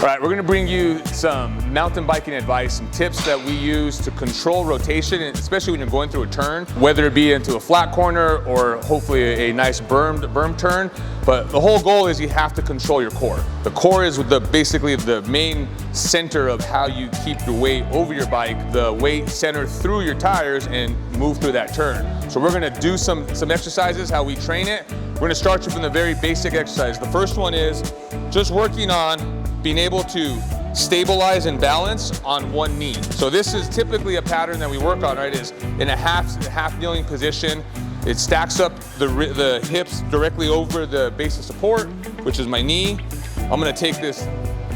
All right, we're gonna bring you some mountain biking advice, some tips that we use to control rotation, and especially when you're going through a turn, whether it be into a flat corner or hopefully a nice berm turn. But the whole goal is you have to control your core. The core is basically the main center of how you keep your weight over your bike, the weight centered through your tires and move through that turn. So we're gonna do some exercises, how we train it. We're gonna start you from the very basic exercise. The first one is just working on being able to stabilize and balance on one knee. So this is typically a pattern that we work on, right? Is in a half kneeling position. It stacks up the hips directly over the base of support, which is my knee. I'm gonna take this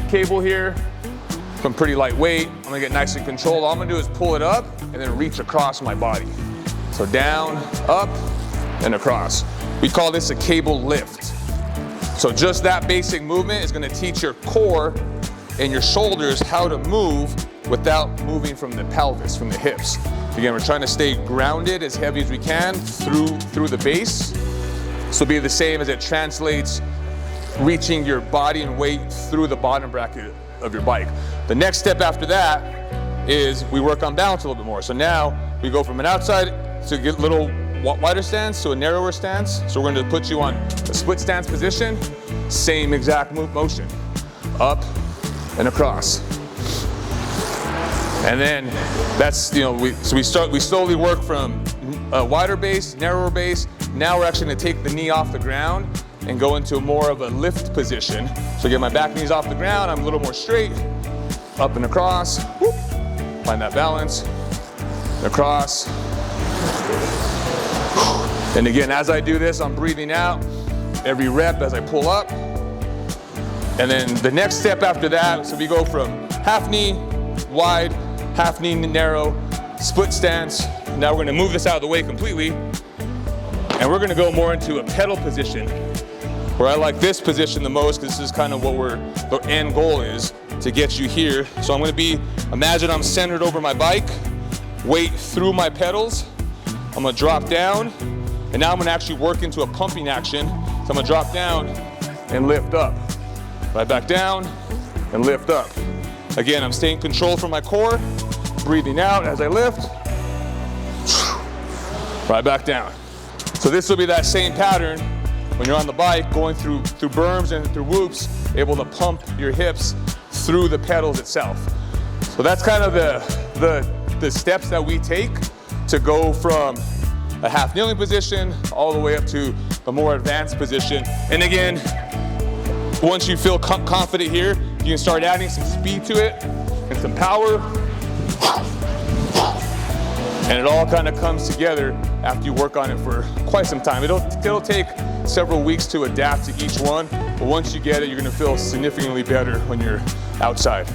cable here, I'm pretty lightweight. I'm gonna get nice and controlled. All I'm gonna do is pull it up and then reach across my body. So down, up, and across. We call this a cable lift. So just that basic movement is gonna teach your core and your shoulders how to move without moving from the pelvis, from the hips. Again, we're trying to stay grounded as heavy as we can through the base. This will be the same as it translates reaching your body and weight through the bottom bracket of your bike. The next step after that is we work on balance a little bit more. So now we go from an outside to get a little wider stance to a narrower stance. So we're going to put you on a split stance position, same exact motion, up and across. And then that's, we slowly work from a wider base, narrower base. Now we're actually going to take the knee off the ground and go into more of a lift position. So get my back knees off the ground, I'm a little more straight, up and across, whoop. Find that balance, across. And again, as I do this, I'm breathing out every rep as I pull up. And then the next step after that, so we go from half knee wide, half knee narrow, split stance. Now we're gonna move this out of the way completely. And we're gonna go more into a pedal position, where I like this position the most, because this is kind of what the end goal is, to get you here. So I'm gonna imagine I'm centered over my bike, weight through my pedals. I'm gonna drop down, and now I'm gonna actually work into a pumping action. So I'm gonna drop down and lift up. Right back down and lift up. Again, I'm staying controlled from my core, breathing out as I lift. Right back down. So this will be that same pattern when you're on the bike, going through berms and through whoops, able to pump your hips through the pedals itself. So that's kind of the steps that we take to go from a half kneeling position all the way up to a more advanced position. And again, once you feel confident here, you can start adding some speed to it and some power. And it all kind of comes together after you work on it for quite some time. It'll take several weeks to adapt to each one, but once you get it, you're gonna feel significantly better when you're outside.